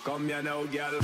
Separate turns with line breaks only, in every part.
Come here now, girl.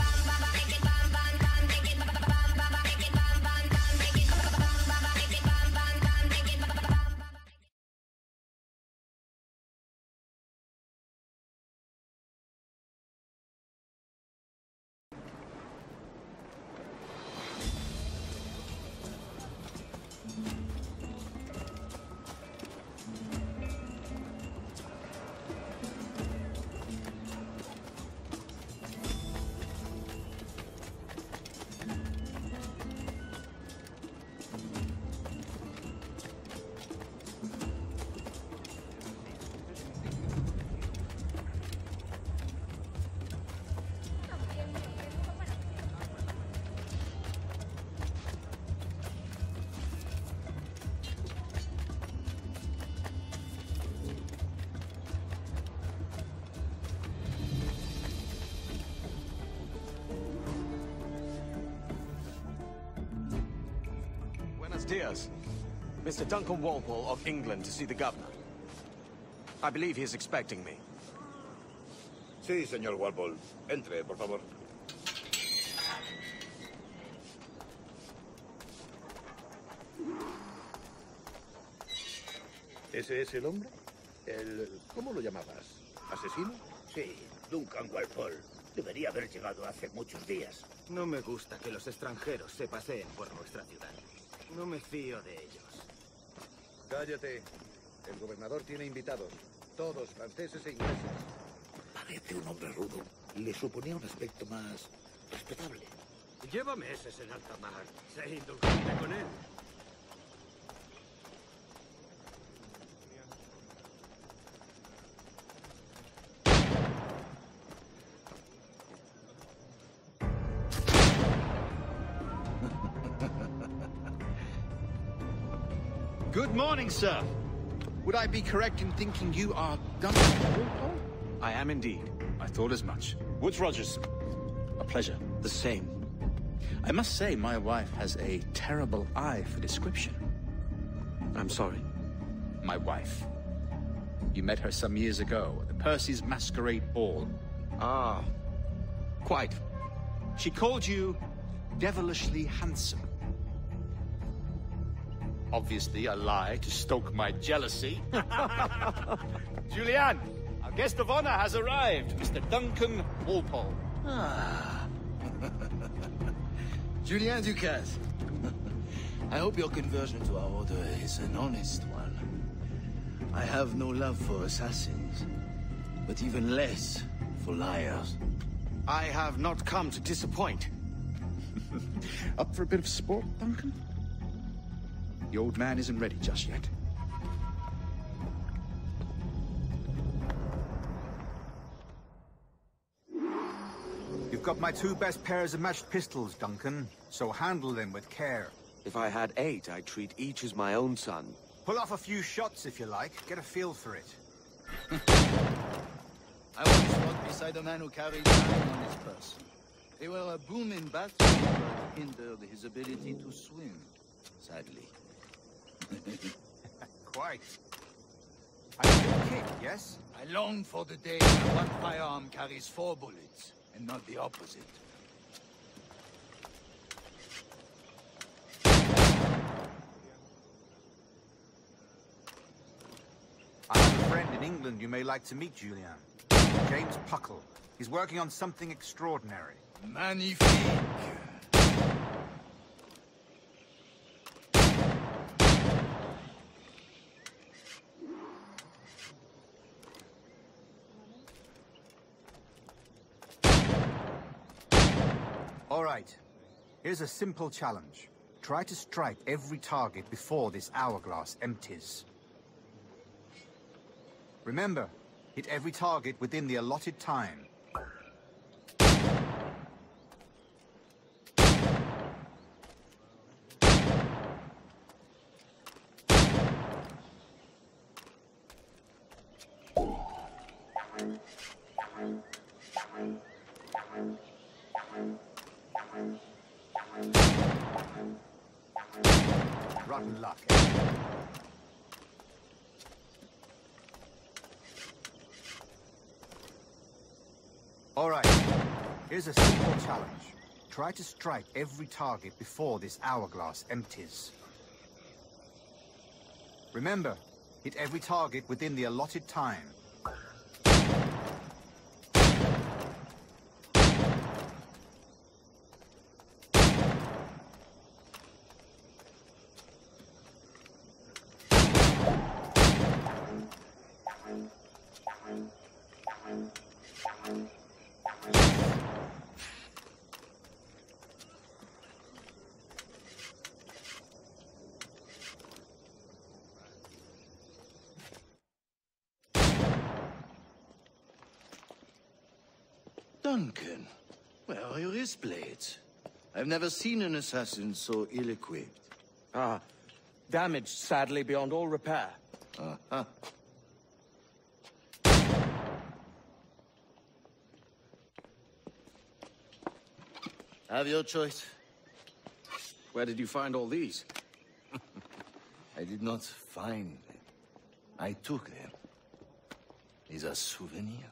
Dias. Mr. Duncan Walpole of England to see the governor. I believe he is expecting me.
Sí, señor Walpole. Entre, por favor. ¿Ese es el hombre? ¿Cómo lo llamabas? ¿Asesino?
Sí, Duncan Walpole. Debería haber llegado hace muchos días.
No me gusta que los extranjeros se paseen por nuestra ciudad. No me fío de ellos.
Cállate. El gobernador tiene invitados. Todos franceses e ingleses.
Parece un hombre rudo. Le suponía un aspecto más respetable.
Lleva meses en alta mar. Sé indulgente con él.
Good morning, sir. Would I be correct in thinking you are Duncan Walpole?
I am indeed.
I thought as much. Woods Rogers. A pleasure.
The same.
I must say, my wife has a terrible eye for description.
I'm sorry.
My wife. You met her some years ago at the Percy's Masquerade Ball.
Ah, quite.
She called you devilishly handsome. Obviously a lie to stoke my jealousy. Julianne, our guest of honor has arrived, Mr. Duncan Walpole.
Ah. Julien Ducasse. I hope your conversion to our order is an honest one. I have no love for assassins, but even less for liars.
I have not come to disappoint.
Up for a bit of sport, Duncan? The old man isn't ready just yet.
You've got my two best pairs of matched pistols, Duncan, so handle them with care.
If I had 8, I'd treat each as my own son.
Pull off a few shots if you like, get a feel for it.
I once walked beside a man who carried 9 on his person. They were a boom in battle, but hindered his ability to swim, sadly.
Quite. I can kick, yes?
I long for the day when one firearm carries 4 bullets, and not the opposite.
I have a friend in England you may like to meet, Julian. James Puckle. He's working on something extraordinary.
Magnifique!
All right. Here's a simple challenge. Try to strike every target before this hourglass empties. Remember, hit every target within the allotted time. Rotten luck. All right. Here's a simple challenge. Try to strike every target before this hourglass empties. Remember, hit every target within the allotted time.
Duncan, where are your wrist blades? I've never seen an assassin so ill-equipped.
Ah, damaged sadly beyond all repair.
Uh-huh. Have your choice.
Where did you find all these?
I did not find them. I took them. These are souvenirs.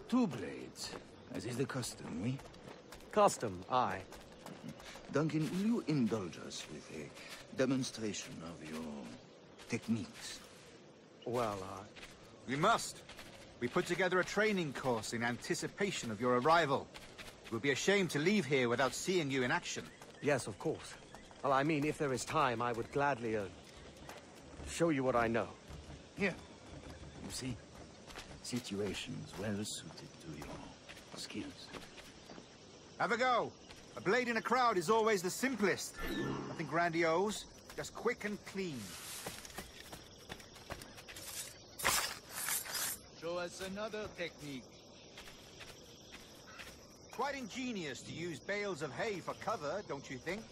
Two blades, as is the custom, oui?
Custom, aye.
Duncan, will you indulge us with a demonstration of your techniques?
Well,
We must. We put together a training course in anticipation of your arrival. It would be a shame to leave here without seeing you in action.
yes, of course. Well, I mean, if there is time, I would gladly, show you what I know.
Here. You see? Situations well suited to your skills.
Have a go. A blade in a crowd is always the simplest. Nothing grandiose, just quick and clean.
Show us another technique.
Quite ingenious to use bales of hay for cover, don't you think?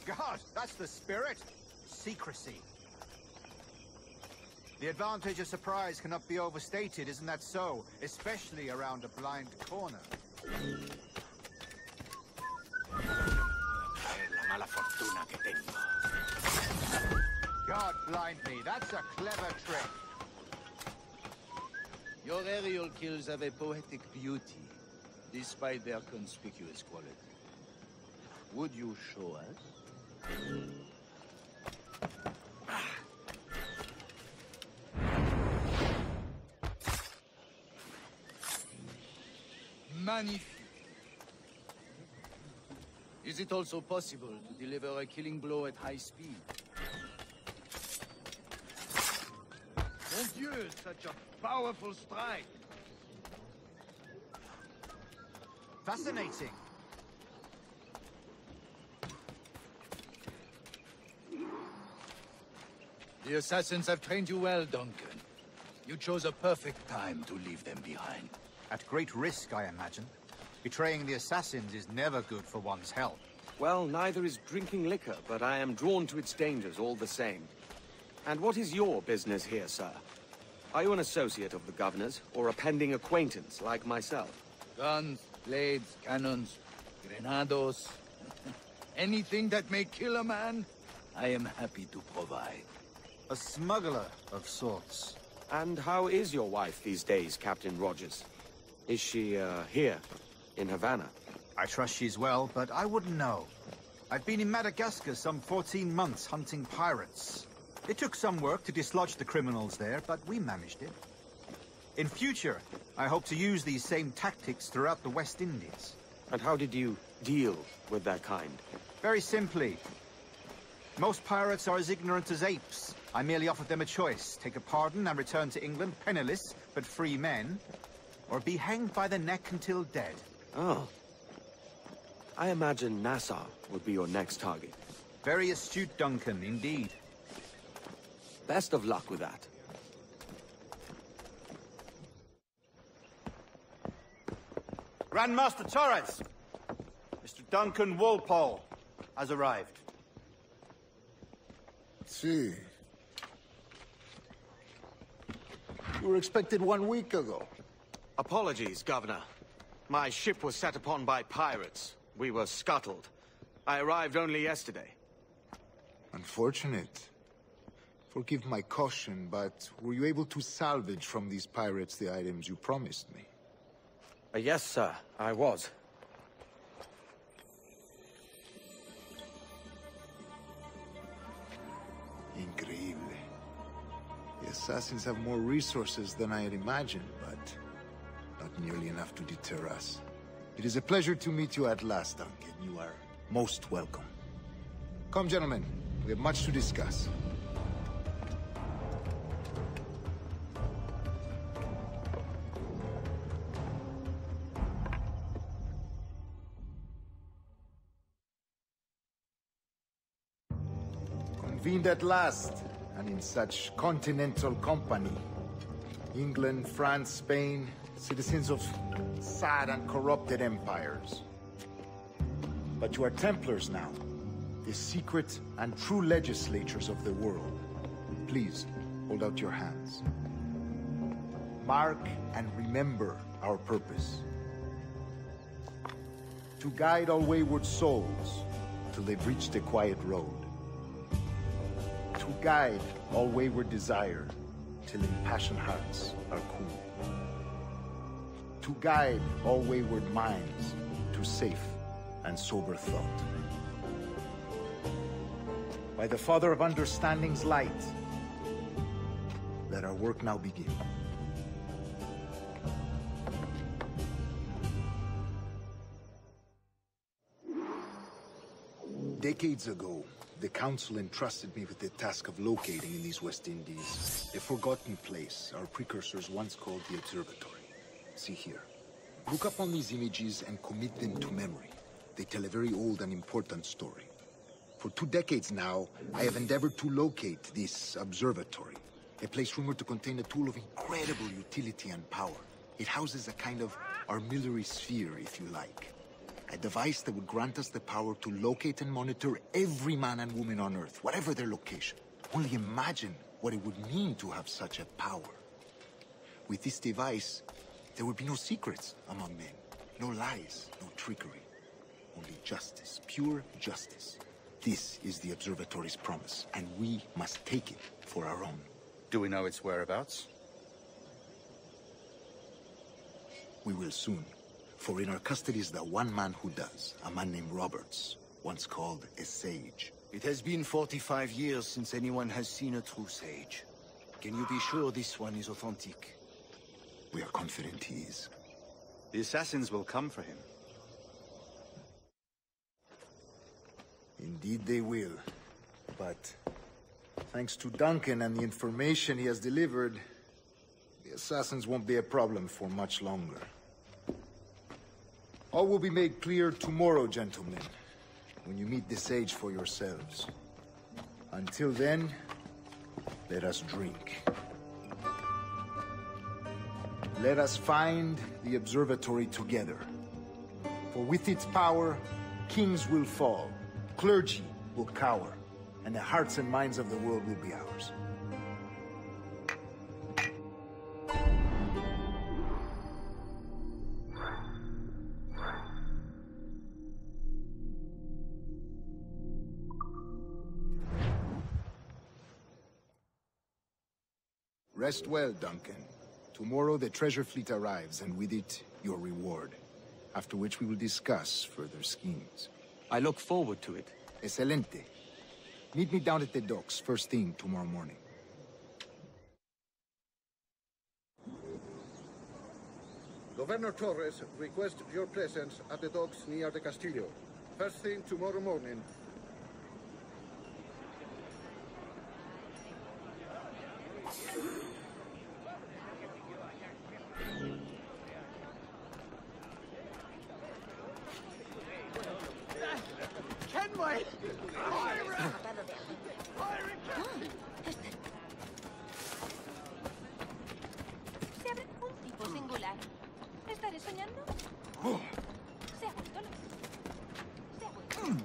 God, that's the spirit. Secrecy. The advantage of surprise cannot be overstated, isn't that so? Especially around a blind corner. God blind me, that's a clever trick.
Your aerial kills have a poetic beauty, despite their conspicuous quality. Would you show us? Magnifique. Is it also possible to deliver a killing blow at high speed? Mon Dieu, such a powerful strike.
Fascinating.
The assassins have trained you well, Duncan. You chose a perfect time to leave them behind.
At great risk, I imagine. Betraying the assassins is never good for one's health.
Well, neither is drinking liquor, but I am drawn to its dangers all the same. And what is your business here, sir? Are you an associate of the governor's, or a pending acquaintance like myself?
Guns, blades, cannons, grenados. Anything that may kill a man, I am happy to provide.
A smuggler of sorts.
And how is your wife these days, Captain Rogers? Is she, here, in Havana?
I trust she's well, but I wouldn't know. I've been in Madagascar some 14 months hunting pirates. It took some work to dislodge the criminals there, but we managed it. In future, I hope to use these same tactics throughout the West Indies.
And how did you deal with that kind?
Very simply. Most pirates are as ignorant as apes. I merely offered them a choice. Take a pardon and return to England penniless, but free men. Or be hanged by the neck until dead.
Oh. I imagine Nassau would be your next target.
Very astute, Duncan, indeed.
Best of luck with that.
Grandmaster Torres! Mr. Duncan Walpole has arrived.
Sí.
You were expected 1 week ago.
Apologies, Governor. My ship was set upon by pirates. We were scuttled. I arrived only yesterday.
Unfortunate. Forgive my caution, but were you able to salvage from these pirates the items you promised me?
Yes, sir, I was.
Increíble. The assassins have more resources than I had imagined, but not nearly enough to deter us. It is a pleasure to meet you at last, Duncan. You are most welcome. Come, gentlemen. We have much to discuss. Convened at last, and in such continental company. England, France, Spain, citizens of sad and corrupted empires. But you are Templars now, the secret and true legislators of the world. Please, hold out your hands. Mark and remember our purpose. To guide all wayward souls till they've reached the quiet road. To guide all wayward desire till impassioned hearts are cool. To guide all wayward minds to safe and sober thought. By the Father of Understanding's light, let our work now begin. Decades ago, the Council entrusted me with the task of locating in these West Indies a forgotten place our precursors once called the Observatory. See here. Look up on these images and commit them to memory. They tell a very old and important story. For 2 decades now, I have endeavored to locate this observatory, a place rumored to contain a tool of incredible utility and power. It houses a kind of armillary sphere, if you like. A device that would grant us the power to locate and monitor every man and woman on Earth, whatever their location. Only imagine what it would mean to have such a power. With this device, there would be no secrets among men, no lies, no trickery. Only justice, pure justice. This is the observatory's promise, and we must take it for our own.
Do we know its whereabouts?
We will soon. For in our custody is the one man who does, a man named Roberts, once called a sage.
It has been 45 years since anyone has seen a true sage. Can you be sure this one is authentic?
We are confident he is.
The assassins will come for him.
Indeed they will. But thanks to Duncan and the information he has delivered, the assassins won't be a problem for much longer. All will be made clear tomorrow, gentlemen, when you meet the sage for yourselves. Until then, let us drink. Let us find the observatory together. For with its power, kings will fall, clergy will cower, and the hearts and minds of the world will be ours. Rest well, Duncan. Tomorrow the treasure fleet arrives, and with it, your reward. After which we will discuss further schemes.
I look forward to it.
Excelente. Meet me down at the docks first thing tomorrow morning.
Governor Torres requests your presence at the docks near the Castillo. First thing tomorrow morning.
Kenway! Pirate!
Se abre un tipo singular. ¿Estaré soñando? Se ha vuelto loco. Se ha vuelto.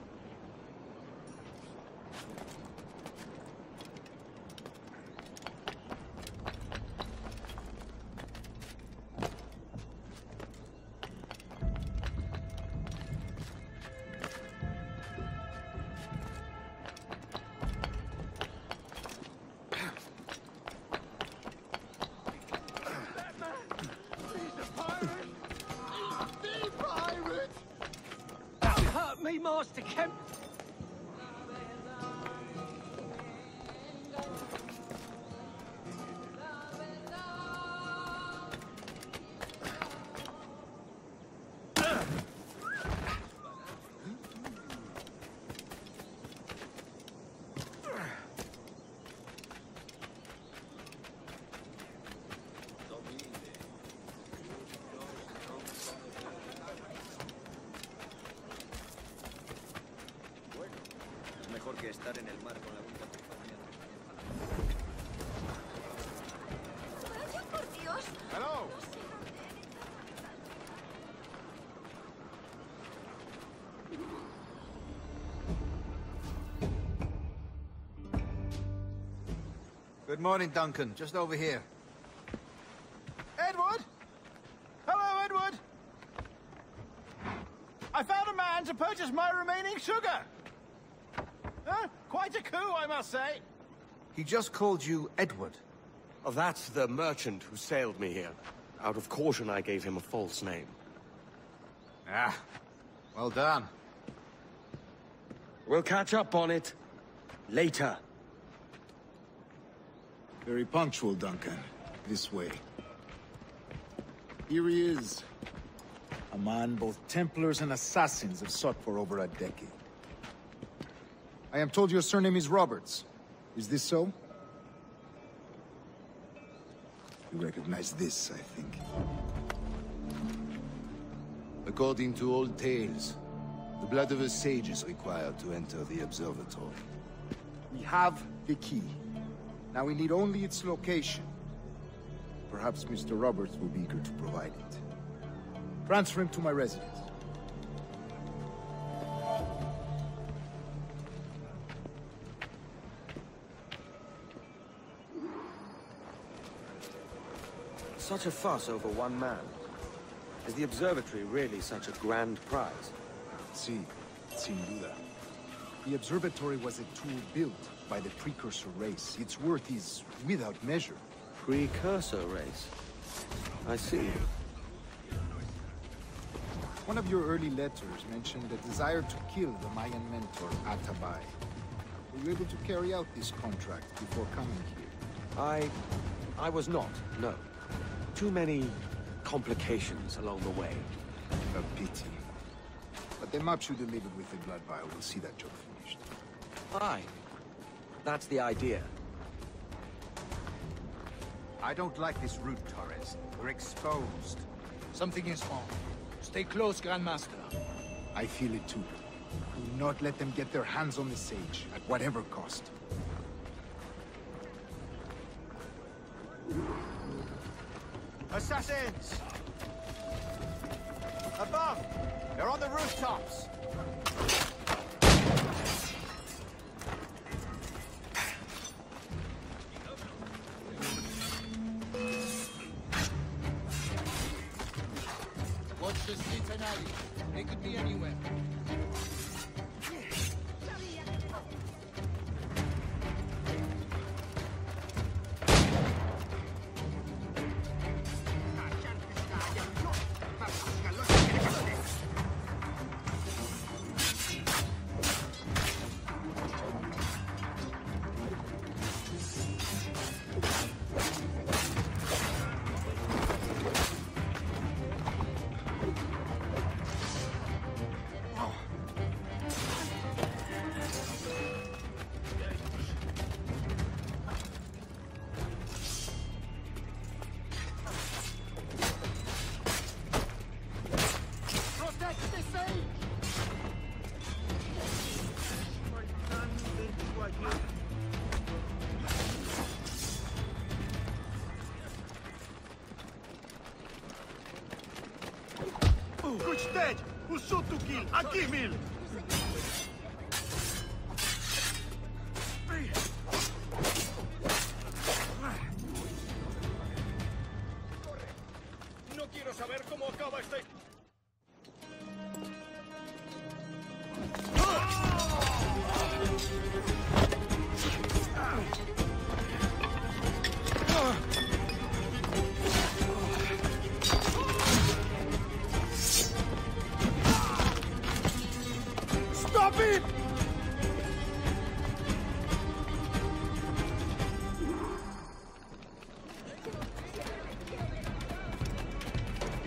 Master Kemp.
Que estar en el mar con la única compañía.
¡Vaya por Dios!
Hello! Good morning, Duncan. Just over here. Edward? Hello, Edward! I found a man to purchase my remaining sugar! Huh? Quite a coup, I must say. He just called you Edward.
Oh, that's the merchant who sailed me here. Out of caution, I gave him a false name.
Ah, well done.
We'll catch up on it later.
Very punctual, Duncan. This way. Here he is. A man both Templars and assassins have sought for over a decade. I am told your surname is Roberts. Is this so? You recognize this, I think.
According to old tales, the blood of a sage is required to enter the observatory.
We have the key. Now we need only its location. Perhaps Mr. Roberts will be eager to provide it. Transfer him to my residence.
Such a fuss over one man. Is the observatory really such a grand prize?
Sí, sin duda. The observatory was a tool built by the precursor race. Its worth is without measure.
Precursor race? I see.
One of your early letters mentioned a desire to kill the Mayan mentor, Atabay. Were you able to carry out this contract before coming here?
I was not, no. Too many complications along the way.
A pity. But the maps you delivered with the blood vial will see that job finished.
Aye. That's the idea.
I don't like this route, Torres. We're exposed.
Something is wrong. Stay close, Grandmaster.
I feel it too. Do not let them get their hands on the sage, at whatever cost.
Assassins! Above! They're on the rooftops!
Watch the streets and alleys. They could be anywhere.
Dead! Who sought to kill? Akimil! No quiero saber cómo acaba esta...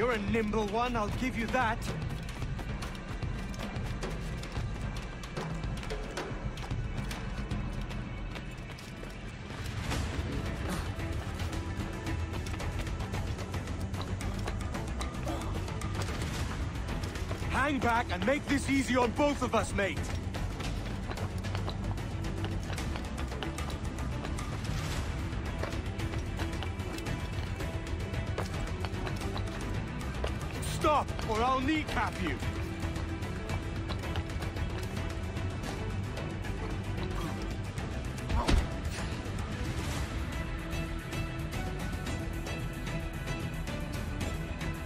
You're a nimble one, I'll give you that. Hang back and make this easy on both of us, mate. Stop, or I'll kneecap you.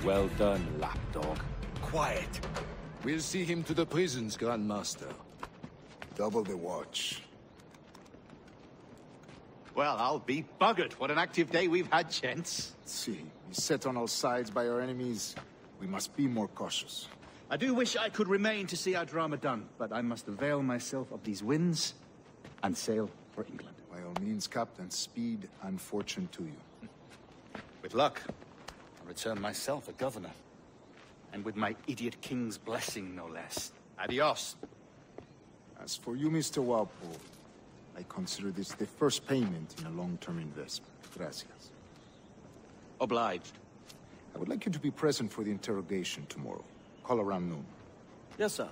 Well done, lapdog.
Quiet.
We'll see him to the prisons, Grandmaster.
Double the watch.
Well, I'll be buggered. What an active day we've had, gents.
See, beset on all sides by our enemies. We must be more cautious.
I do wish I could remain to see our drama done, but I must avail myself of these winds and sail for England.
By all means, Captain, speed and fortune to you.
With luck, I'll return myself a governor. And with my idiot king's blessing, no less. Adios.
As for you, Mr. Walpole, I consider this the first payment in a long-term investment. Gracias.
Obliged.
I would like you to be present for the interrogation tomorrow. Call around noon.
Yes, sir.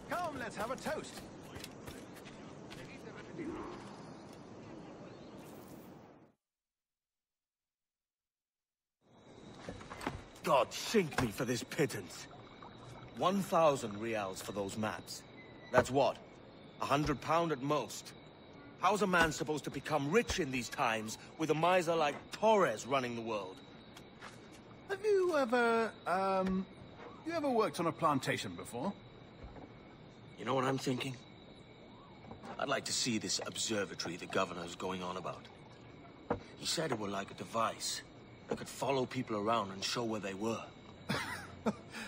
Come, let's have a toast.
God sink me for this pittance. 1,000 reals for those maps. That's what? £100 at most. How's a man supposed to become rich in these times with a miser like Torres running the world?
Have you ever, worked on a plantation before?
You know what I'm thinking? I'd like to see this observatory the governor's going on about. He said it were like a device that could follow people around and show where they were.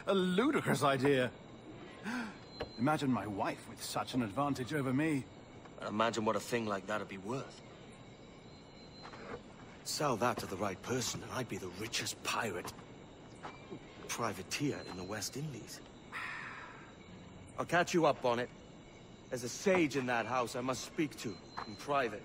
A ludicrous idea. Imagine my wife with such an advantage over me.
And imagine what a thing like that'd be worth. Sell that to the right person and I'd be the richest pirate, privateer in the West Indies. I'll catch you up on it. There's a sage in that house I must speak to in private.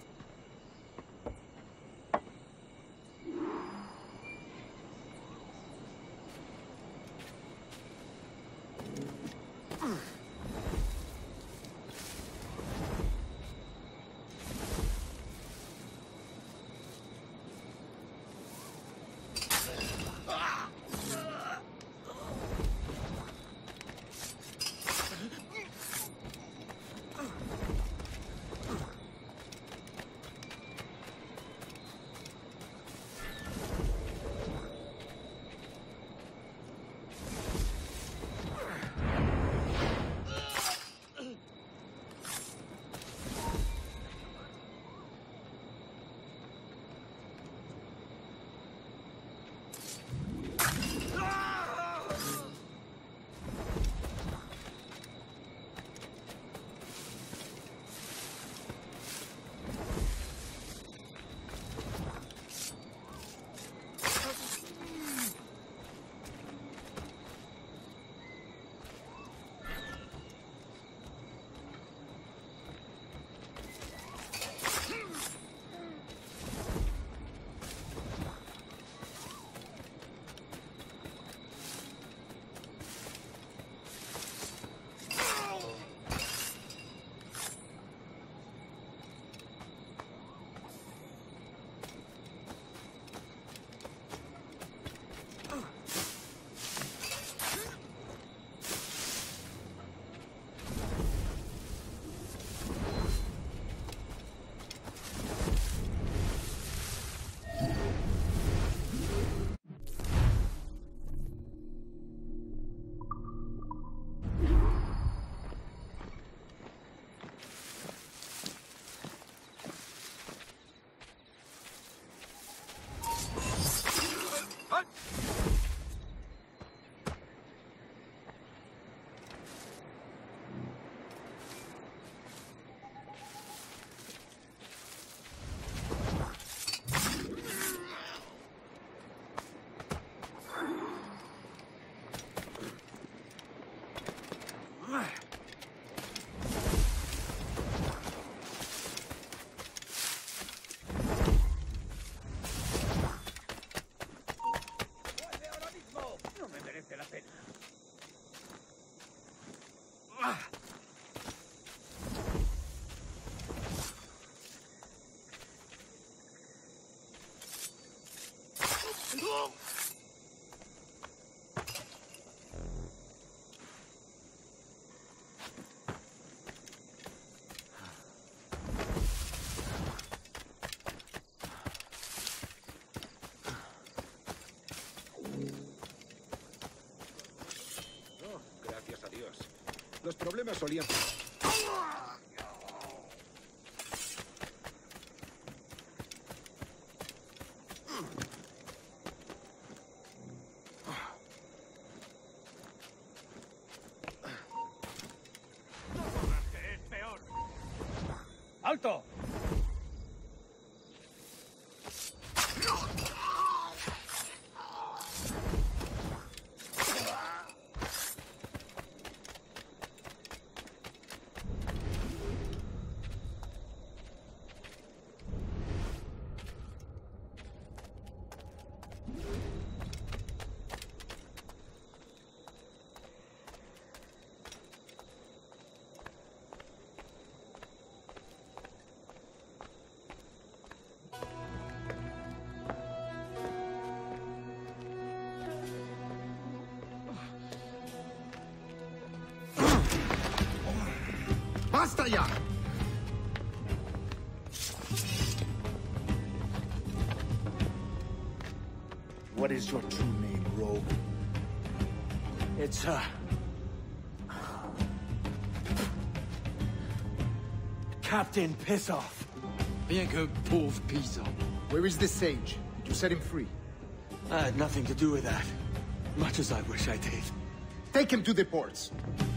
No me merece la pena.
Gracias a Dios. Los problemas solían...
Es peor. ¡Alto!
¡Basta ya! What is your true name, rogue?
It's, Captain Pissoff.
Bien que pauvre paysan.
Where is the sage? Did you set him free?
I had nothing to do with that. Much as I wish I did.
Take him to the ports.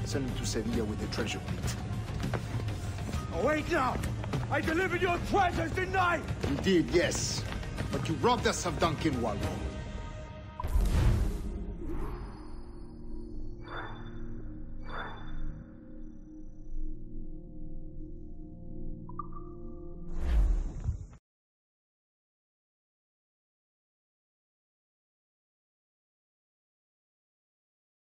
Send him to Sevilla with the treasure plate.
Wait now! I delivered your treasures, didn't I?
You did, yes. But you robbed us of Duncan Wallow.